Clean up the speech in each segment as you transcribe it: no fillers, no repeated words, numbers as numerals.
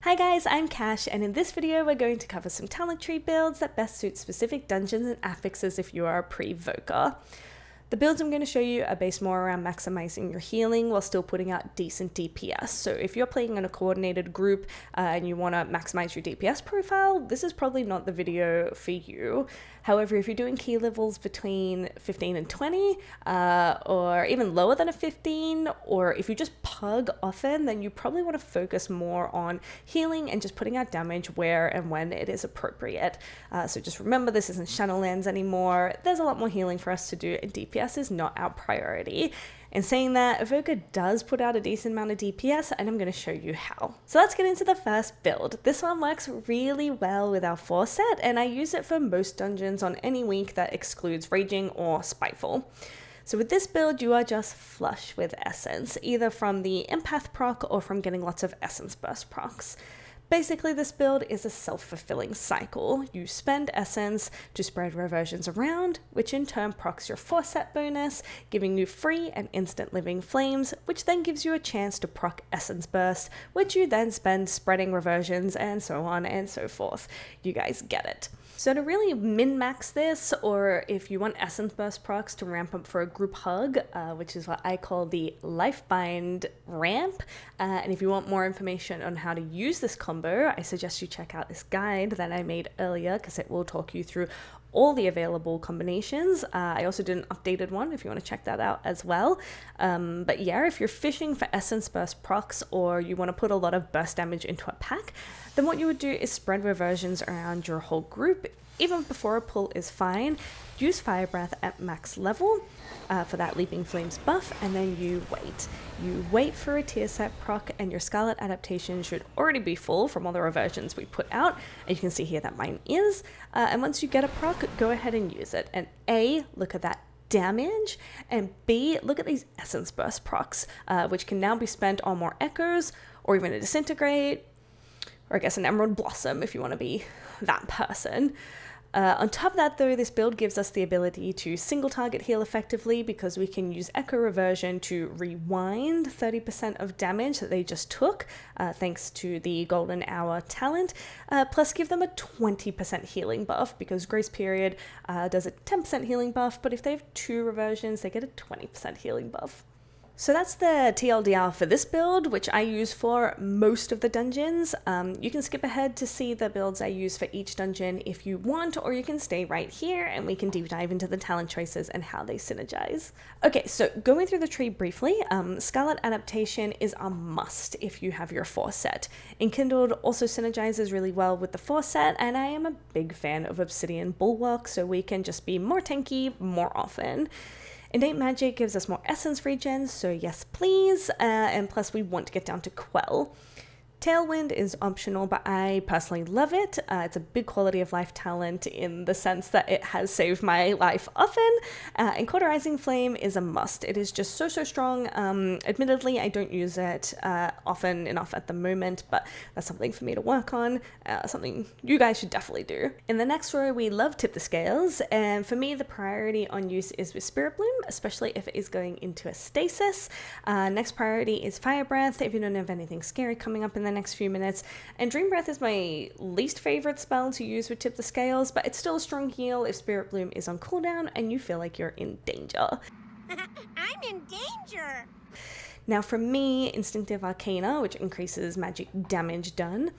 Hi guys, I'm Cash, and in this video we're going to cover some talent tree builds that best suit specific dungeons and affixes if you are a pre-evoker. The builds I'm going to show you are based more around maximizing your healing while still putting out decent DPS. So if you're playing in a coordinated group and you want to maximize your DPS profile, this is probably not the video for you. However, if you're doing key levels between 15 and 20, or even lower than a 15, or if you just pug often, then you probably want to focus more on healing and just putting out damage where and when it is appropriate. So just remember, this isn't Shadowlands anymore. There's a lot more healing for us to do, and DPS is not our priority. In saying that, Evoker does put out a decent amount of DPS, and I'm going to show you how. So let's get into the first build. This one works really well with our 4 set, and I use it for most dungeons on any week that excludes Raging or Spiteful. So with this build, you are just flush with essence, either from the Empath proc or from getting lots of essence burst procs. Basically, this build is a self-fulfilling cycle. You spend essence to spread reversions around, which in turn procs your 4 set bonus, giving you free and instant living flames, which then gives you a chance to proc essence burst, which you then spend spreading reversions and so on and so forth. You guys get it. So to really min-max this, or if you want Essence Burst procs to ramp up for a group hug, which is what I call the Lifebind ramp, and if you want more information on how to use this combo, I suggest you check out this guide that I made earlier, because it will talk you through all the available combinations. I also did an updated one if you want to check that out as well. But yeah, if you're fishing for Essence Burst procs, or you want to put a lot of burst damage into a pack, then what you would do is spread reversions around your whole group. Even before a pull is fine, use Fire Breath at max level for that Leaping Flames buff, and then you wait. You wait for a tier set proc, and your Scarlet adaptation should already be full from all the reversions we put out, and you can see here that mine is. And once you get a proc, go ahead and use it. And A, look at that damage, and B, look at these Essence Burst procs, which can now be spent on more Echoes, or even a Disintegrate, or I guess an Emerald Blossom if you want to be that person. On top of that though, this build gives us the ability to single target heal effectively, because we can use Echo Reversion to rewind 30% of damage that they just took, thanks to the Golden Hour talent, plus give them a 20% healing buff, because Grace Period does a 10% healing buff, but if they have 2 reversions, they get a 20% healing buff. So that's the TLDR for this build, which I use for most of the dungeons. You can skip ahead to see the builds I use for each dungeon if you want, or you can stay right here and we can deep dive into the talent choices and how they synergize. Okay, so going through the tree briefly, Scarlet adaptation is a must if you have your 4 set. Enkindled also synergizes really well with the 4 set, and I am a big fan of Obsidian Bulwark, so we can just be more tanky more often. Innate Magic gives us more essence regens, so yes please, and plus we want to get down to Quell. Tailwind is optional, but I personally love it. It's a big quality of life talent in the sense that it has saved my life often, and Cauterizing Flame is a must. It is just so strong. Admittedly, I don't use it often enough at the moment, but that's something for me to work on, something you guys should definitely do. In the next row, we love Tip the Scales, and for me, the priority on use is with Spirit Bloom, especially if it is going into a stasis. Next priority is Fire Breath, if you don't have anything scary coming up in the next few minutes, and Dream Breath is my least favorite spell to use with Tip the Scales, but it's still a strong heal if Spirit Bloom is on cooldown and you feel like you're in danger. I'm in danger! Now for me, Instinctive Arcana, which increases magic damage done,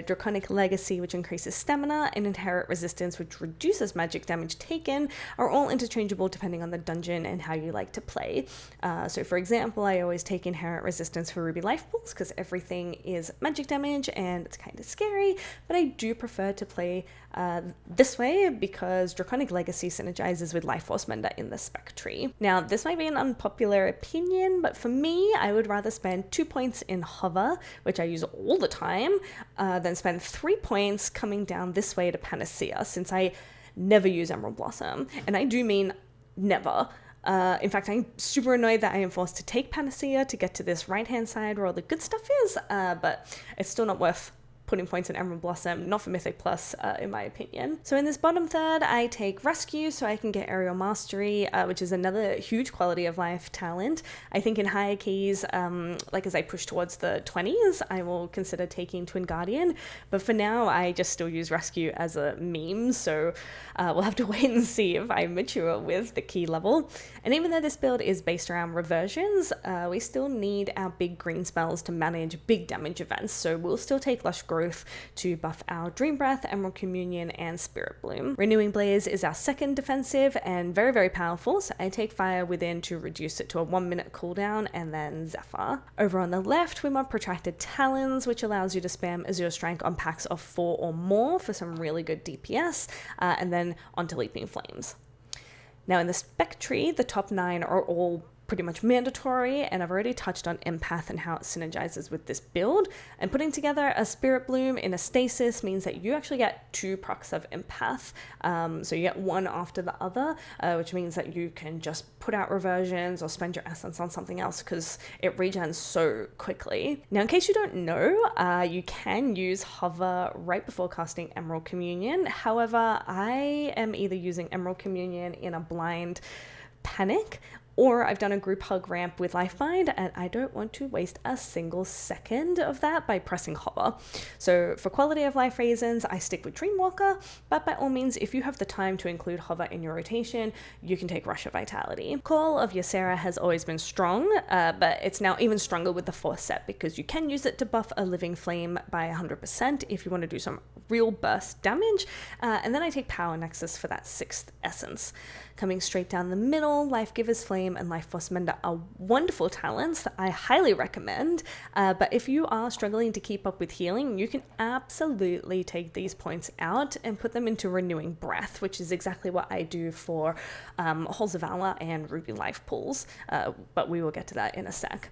Draconic Legacy, which increases stamina, and Inherent Resistance, which reduces magic damage taken, are all interchangeable depending on the dungeon and how you like to play. So for example, I always take Inherent Resistance for Ruby Life Pools because everything is magic damage and it's kind of scary, but I do prefer to play this way because Draconic Legacy synergizes with Life Force Mender in the spec tree. Now this might be an unpopular opinion, but for me, I would rather spend 2 points in Hover, which I use all the time, then spend 3 points coming down this way to Panacea, since I never use Emerald Blossom, and I do mean never. In fact, I'm super annoyed that I am forced to take Panacea to get to this right-hand side where all the good stuff is, but it's still not worth putting points in Emerald Blossom, not for Mythic Plus, in my opinion. So in this bottom third, I take Rescue so I can get Aerial Mastery, which is another huge quality of life talent. I think in higher keys, like as I push towards the 20s, I will consider taking Twin Guardian, but for now, I just still use Rescue as a meme, so we'll have to wait and see if I mature with the key level. And even though this build is based around reversions, we still need our big green spells to manage big damage events, so we'll still take Lush Growth to buff our Dream Breath, Emerald Communion, and Spirit Bloom. Renewing Blaze is our second defensive and very, very powerful, so I take Fire Within to reduce it to a 1-minute cooldown, and then Zephyr. Over on the left, we want Protracted Talons, which allows you to spam Azure Strength on packs of 4 or more for some really good DPS, and then onto Leaping Flames. Now in the spec tree, the top 9 are all pretty much mandatory, and I've already touched on Empath and how it synergizes with this build. And putting together a Spirit Bloom in a stasis means that you actually get 2 procs of Empath, so you get one after the other, which means that you can just put out reversions or spend your essence on something else because it regens so quickly. Now in case you don't know, you can use Hover right before casting Emerald Communion. However, I am either using Emerald Communion in a blind panic, or I've done a group hug ramp with Lifebind, and I don't want to waste a single second of that by pressing Hover. So for quality of life reasons, I stick with Dreamwalker, but by all means, if you have the time to include Hover in your rotation, you can take Rush of Vitality. Call of Ysera has always been strong, but it's now even stronger with the 4th set because you can use it to buff a Living Flame by 100% if you want to do some real burst damage, and then I take Power Nexus for that 6th essence. Coming straight down the middle, Life Giver's Flame and Life Force Mender are wonderful talents that I highly recommend, but if you are struggling to keep up with healing, you can absolutely take these points out and put them into Renewing Breath, which is exactly what I do for Halls of Valor and Ruby Life pools, but we will get to that in a sec.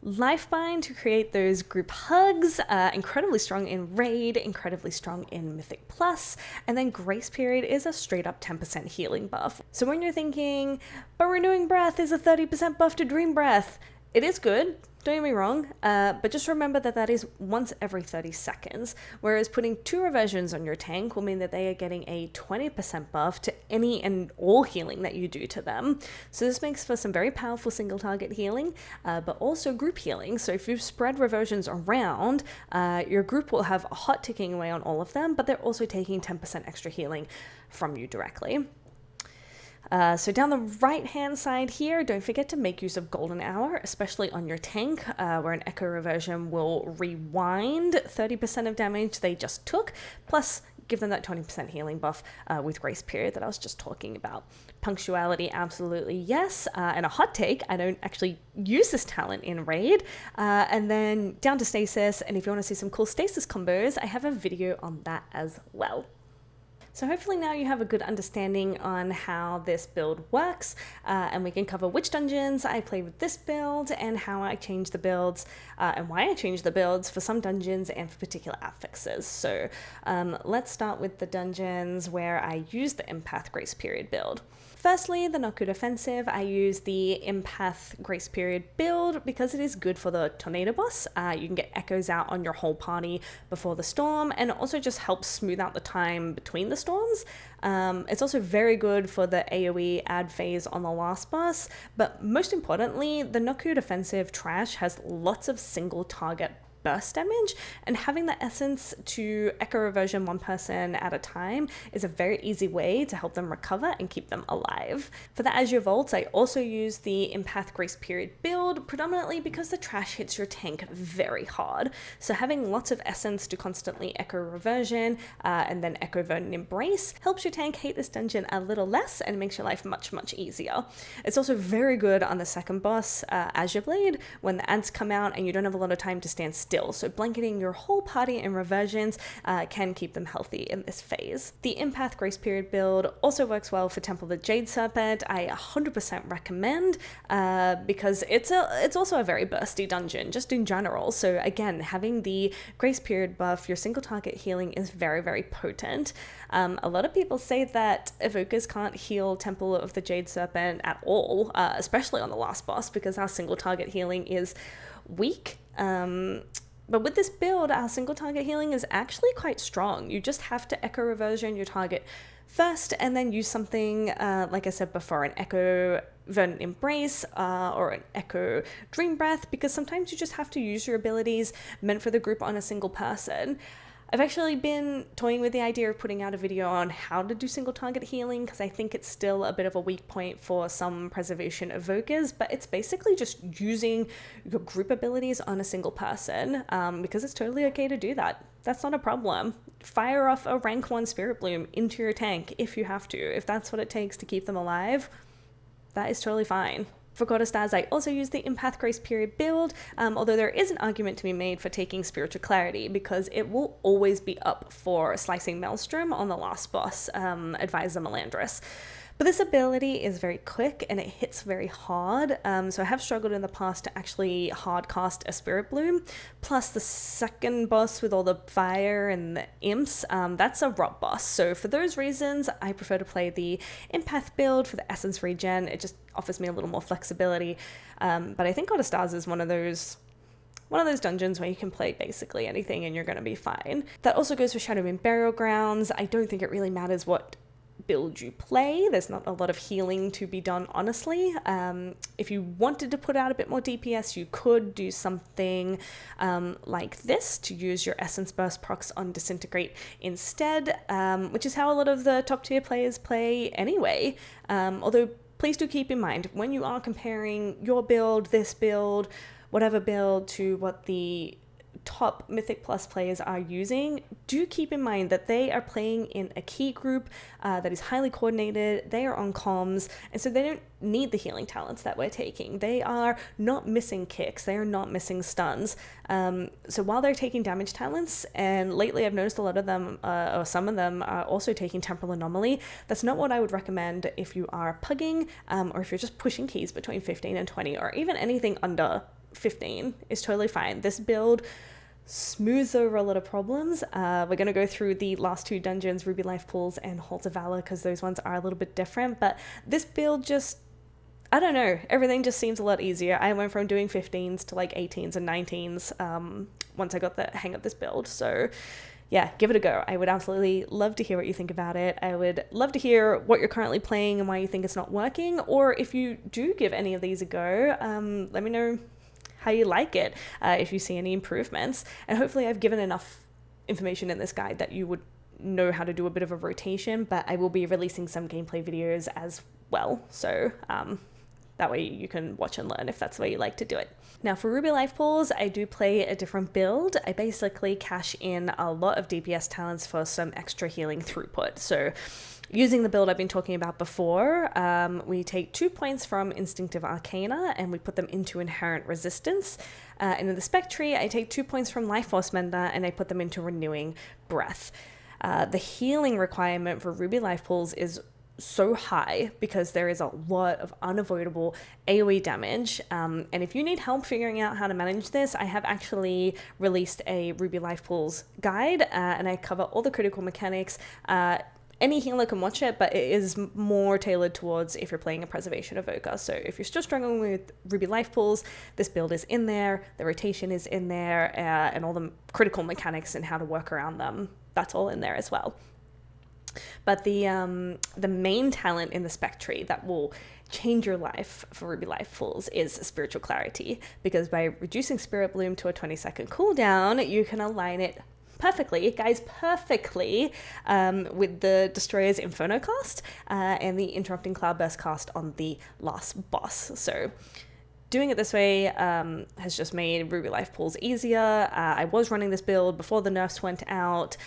Lifebind to create those group hugs, incredibly strong in Raid, incredibly strong in Mythic Plus, and then Grace Period is a straight up 10% healing buff. So when you're thinking, but Renewing Breath is a 30% buff to Dream Breath, it is good, don't get me wrong, but just remember that that is once every 30 seconds, whereas putting 2 reversions on your tank will mean that they are getting a 20% buff to any and all healing that you do to them. So this makes for some very powerful single target healing, but also group healing. So if you spread reversions around, your group will have a hot ticking away on all of them, but they're also taking 10% extra healing from you directly. So down the right hand side here, don't forget to make use of Golden Hour, especially on your tank, where an Echo Reversion will rewind 30% of damage they just took, plus give them that 20% healing buff with Grace Period that I was just talking about. Punctuality, absolutely yes, and a hot take, I don't actually use this talent in Raid. And then down to Stasis, and if you want to see some cool Stasis combos, I have a video on that as well. So hopefully now you have a good understanding on how this build works, and we can cover which dungeons I play with this build and how I change the builds and why I change the builds for some dungeons and for particular affixes. So let's start with the dungeons where I use the Empath Grace Period build. Firstly, the Nokhud Offensive, I use the Empath Grace Period build because it is good for the Tornado boss. You can get echoes out on your whole party before the storm, and it also just helps smooth out the time between the storms. It's also very good for the AoE add phase on the last boss, but most importantly, the Nokhud Offensive Trash has lots of single target burst damage, and having the essence to echo reversion one person at a time is a very easy way to help them recover and keep them alive. For the Azure Vaults, I also use the Empath Grace Period build, predominantly because the trash hits your tank very hard. So having lots of essence to constantly echo reversion and then echo verdant embrace helps your tank hate this dungeon a little less and makes your life much, much easier. It's also very good on the second boss, Azure Blade, when the ants come out and you don't have a lot of time to stand still. So blanketing your whole party in reversions can keep them healthy in this phase. The Empath Grace Period build also works well for Temple of the Jade Serpent. I 100% recommend because it's also a very bursty dungeon just in general. So again, having the Grace Period buff, your single target healing is very, very potent. A lot of people say that evokers can't heal Temple of the Jade Serpent at all, especially on the last boss, because our single target healing is weak. But with this build, our single target healing is actually quite strong. You just have to echo reversion your target first and then use something, like I said before, an echo verdant embrace or an echo dream breath, because sometimes you just have to use your abilities meant for the group on a single person. I've actually been toying with the idea of putting out a video on how to do single target healing, because I think it's still a bit of a weak point for some preservation evokers, but it's basically just using your group abilities on a single person, because it's totally okay to do that. That's not a problem. Fire off a rank 1 Spirit Bloom into your tank if you have to. If that's what it takes to keep them alive, that is totally fine. For Goddess Stars, I also use the Empath Grace Period build, although there is an argument to be made for taking Spiritual Clarity, because it will always be up for Slicing Maelstrom on the last boss, Advisor Melandris. But this ability is very quick and it hits very hard, so I have struggled in the past to actually hard cast a Spirit Bloom. Plus the second boss with all the fire and the imps, that's a rot boss. So for those reasons, I prefer to play the Empath build for the essence regen. It just offers me a little more flexibility. But I think Goddess Stars is one of those dungeons where you can play basically anything and you're going to be fine. That also goes for Shadowmoon Burial Grounds. I don't think it really matters what build you play. There's not a lot of healing to be done, honestly. If you wanted to put out a bit more DPS, you could do something like this to use your Essence Burst procs on Disintegrate instead, which is how a lot of the top tier players play anyway. Although please do keep in mind, when you are comparing your build, this build, whatever build, to what the top Mythic Plus players are using, do keep in mind that they are playing in a key group that is highly coordinated. They are on comms, and so they don't need the healing talents that we're taking. They are not missing kicks, they are not missing stuns. So while they're taking damage talents, and lately I've noticed a lot of them, or some of them, are also taking Temporal Anomaly, that's not what I would recommend if you are pugging, or if you're just pushing keys between 15 and 20, or even anything under 15 is totally fine. This build smooths over a lot of problems. We're going to go through the last 2 dungeons, Ruby Life Pools and Halls of Valor, because those ones are a little bit different, but this build just, I don't know, everything just seems a lot easier. I went from doing 15s to like 18s and 19s once I got the hang of this build. So yeah, give it a go. I would absolutely love to hear what you think about it. I would love to hear what you're currently playing and why you think it's not working, or if you do give any of these a go, let me know how you like it, if you see any improvements. And hopefully I've given enough information in this guide that you would know how to do a bit of a rotation, but I will be releasing some gameplay videos as well. So that way you can watch and learn if that's the way you like to do it. Now for Ruby Life Pools, I do play a different build. I basically cash in a lot of DPS talents for some extra healing throughput. So using the build I've been talking about before, we take 2 points from Instinctive Arcana and we put them into Inherent Resistance. And in the Spec tree, I take 2 points from Life Force Mender and I put them into Renewing Breath. The healing requirement for Ruby Life Pools is so high because there is a lot of unavoidable AoE damage, and if you need help figuring out how to manage this, I have actually released a Ruby Life Pools guide, and I cover all the critical mechanics. Any healer can watch it, but it is more tailored towards if you're playing a preservation evoker. So if you're still struggling with Ruby Life Pools, this build is in there, the rotation is in there, and all the critical mechanics and how to work around them, that's all in there as well. But the main talent in the Spec tree that will change your life for Ruby Life Pools is Spiritual Clarity, because by reducing Spirit Bloom to a 20-second cooldown, you can align it perfectly, guys, perfectly, with the Destroyer's Inferno cast and the Interrupting Cloudburst cast on the last boss. So doing it this way has just made Ruby Life Pools easier. I was running this build before the nerfs went out.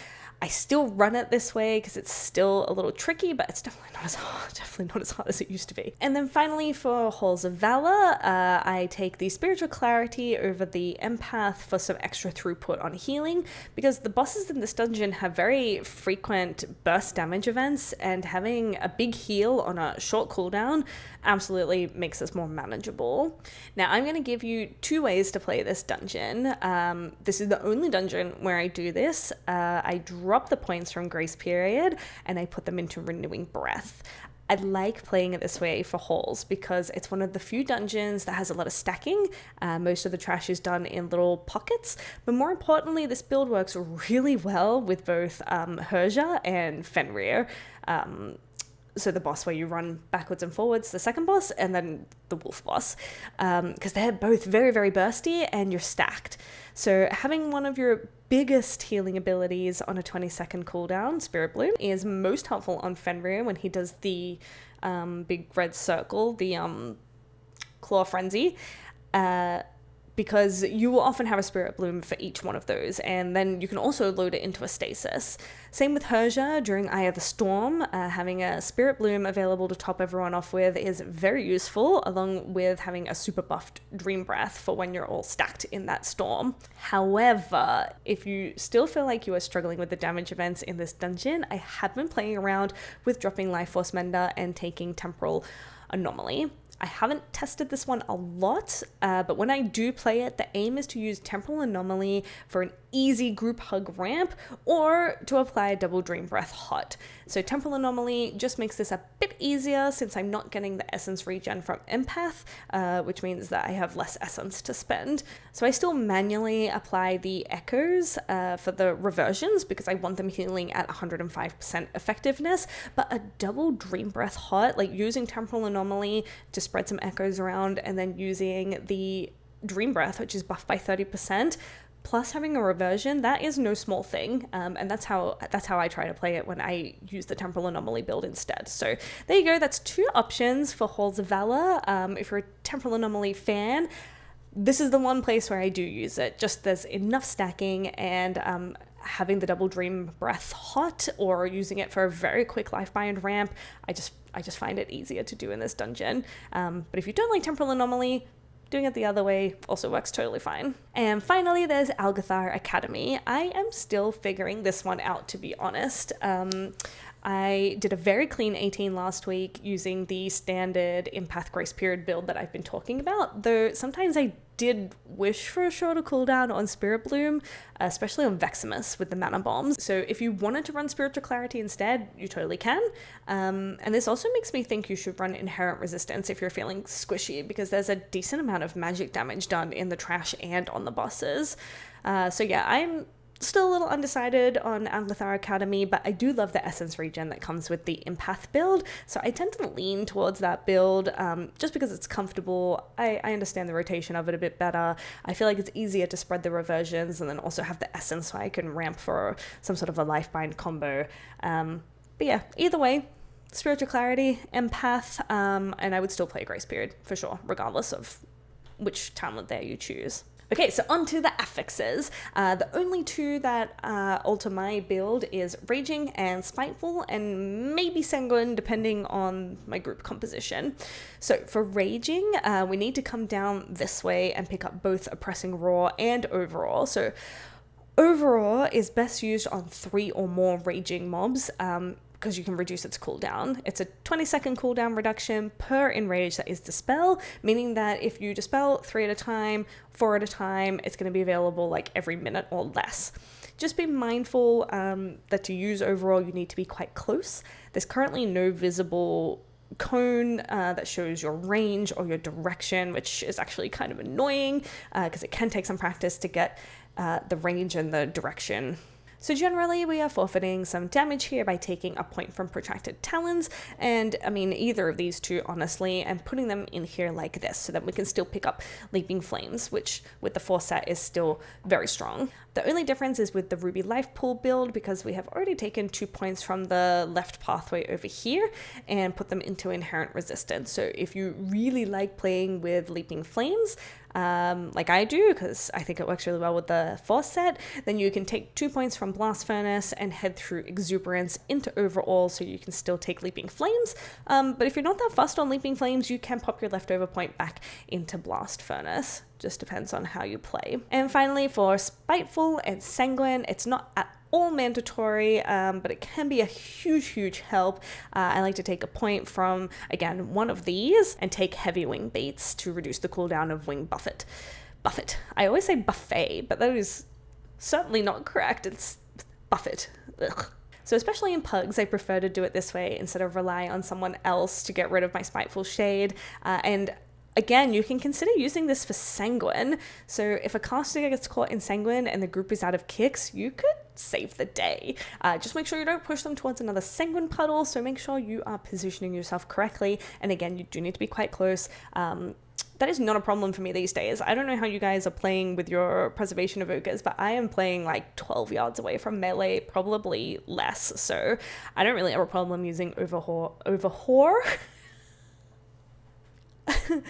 I still run it this way because it's still a little tricky, but it's definitely not as hard as it used to be. And then finally for Halls of Valor, I take the Spiritual Clarity over the Empath for some extra throughput on healing, because the bosses in this dungeon have very frequent burst damage events, and having a big heal on a short cooldown absolutely makes this more manageable. Now I'm going to give you 2 ways to play this dungeon. This is the only dungeon where I do this. I drop the points from Grace Period and I put them into Renewing Breath. I like playing it this way for hauls because it's one of the few dungeons that has a lot of stacking. Most of the trash is done in little pockets, but more importantly, this build works really well with both Herja and Fenrir. So the boss where you run backwards and forwards, the second boss, and then the wolf boss, because they're both very, very bursty and you're stacked. So having one of your biggest healing abilities on a 20-second cooldown, Spirit Bloom, is most helpful on Fenrir when he does the big red circle, the Claw Frenzy, because you will often have a Spirit Bloom for each one of those, and then you can also load it into a stasis. Same with Herja during Eye of the Storm. Having a Spirit Bloom available to top everyone off with is very useful, along with having a super buffed Dream Breath for when you're all stacked in that storm. However, if you still feel like you are struggling with the damage events in this dungeon, I have been playing around with dropping Life Force Mender and taking Temporal Anomaly. I haven't tested this one a lot, but when I do play it, the aim is to use Temporal Anomaly for an easy group hug ramp or to apply a double Dream Breath hot. So Temporal Anomaly just makes this a bit easier since I'm not getting the essence regen from Empath, which means that I have less essence to spend. So I still manually apply the echoes for the reversions because I want them healing at 105% effectiveness, but a double Dream Breath hot, like using Temporal Anomaly to spread some echoes around and then using the Dream Breath, which is buffed by 30%, plus having a reversion, that is no small thing, and that's how I try to play it when I use the Temporal Anomaly build instead. So there you go, that's 2 options for Halls of Valor. If you're a Temporal Anomaly fan, this is the one place where I do use it. Just there's enough stacking, and having the double Dream Breath hot or using it for a very quick Lifebind ramp, I just find it easier to do in this dungeon. But if you don't like Temporal Anomaly, doing it the other way also works totally fine. And finally, there's Algeth'ar Academy. I am still figuring this one out, to be honest. I did a very clean 18 last week using the standard Empath Grace Period build that I've been talking about, though sometimes I did wish for a shorter cooldown on Spirit Bloom, especially on Veximus with the mana bombs. So if you wanted to run Spiritual Clarity instead, you totally can. And this also makes me think you should run Inherent Resistance if you're feeling squishy, because there's a decent amount of magic damage done in the trash and on the bosses. So yeah, I'm still a little undecided on Algeth'ar Academy, but I do love the essence regen that comes with the Empath build, so I tend to lean towards that build just because it's comfortable. I understand the rotation of it a bit better. I feel like it's easier to spread the reversions and then also have the essence so I can ramp for some sort of a Lifebind combo. But yeah, either way, Spiritual Clarity, Empath, and I would still play Grace Period for sure, regardless of which talent there you choose. Okay, so on to the affixes. The only 2 that alter my build is Raging and Spiteful, and maybe Sanguine, depending on my group composition. So for Raging, we need to come down this way and pick up both Oppressing Roar and Overall. So Overall is best used on 3 or more Raging mobs, because you can reduce its cooldown. It's a 20-second cooldown reduction per enrage that is Dispel, meaning that if you Dispel 3 at a time, 4 at a time, it's going to be available like every minute or less. Just be mindful that to use Overall, you need to be quite close. There's currently no visible cone that shows your range or your direction, which is actually kind of annoying because it can take some practice to get the range and the direction. So generally, we are forfeiting some damage here by taking a point from Protracted Talons, and I mean either of these 2 honestly, and putting them in here like this so that we can still pick up Leaping Flames, which with the 4 set is still very strong. The only difference is with the Ruby Life Pool build, because we have already taken 2 points from the left pathway over here and put them into Inherent Resistance. So if you really like playing with Leaping Flames, like I do, because I think it works really well with the 4 set, then you can take 2 points from Blast Furnace and head through Exuberance into Overall, so you can still take Leaping Flames. But if you're not that fussed on Leaping Flames, you can pop your leftover point back into Blast Furnace. Just depends on how you play. And finally, for Spiteful and Sanguine, it's not at all mandatory, but it can be a huge help. I like to take a point from, again, one of these and take Heavy Wing Baits to reduce the cooldown of Wing Buffet. I always say buffet, but that is certainly not correct. It's Buffet. Ugh. So especially in pugs, I prefer to do it this way instead of rely on someone else to get rid of my Spiteful Shade. And again, you can consider using this for Sanguine. So if a caster gets caught in Sanguine and the group is out of kicks, you could save the day. Just make sure you don't push them towards another Sanguine puddle, so make sure you are positioning yourself correctly. And again, you do need to be quite close. That is not a problem for me these days. I don't know how you guys are playing with your preservation evokers, but I am playing like 12 yards away from melee, probably less. So I don't really have a problem using overwhore. I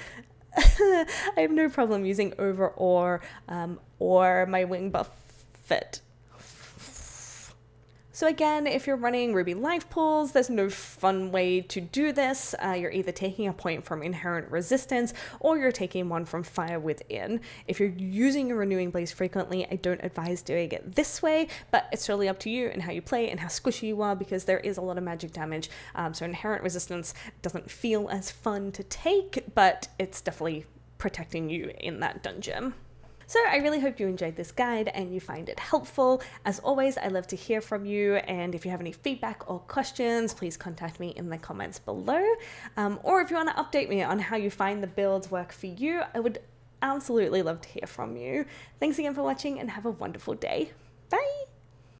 have no problem using or my wing buff fit. So again, if you're running Ruby life pools, there's no fun way to do this. You're either taking a point from inherent resistance or you're taking one from fire within. If you're using a renewing blaze frequently, I don't advise doing it this way, but it's totally up to you and how you play and how squishy you are, because there is a lot of magic damage. So inherent resistance doesn't feel as fun to take, but it's definitely protecting you in that dungeon. So I really hope you enjoyed this guide and you find it helpful. As always, I love to hear from you, and if you have any feedback or questions, please contact me in the comments below. Or if you want to update me on how you find the builds work for you, I would absolutely love to hear from you. Thanks again for watching and have a wonderful day. Bye!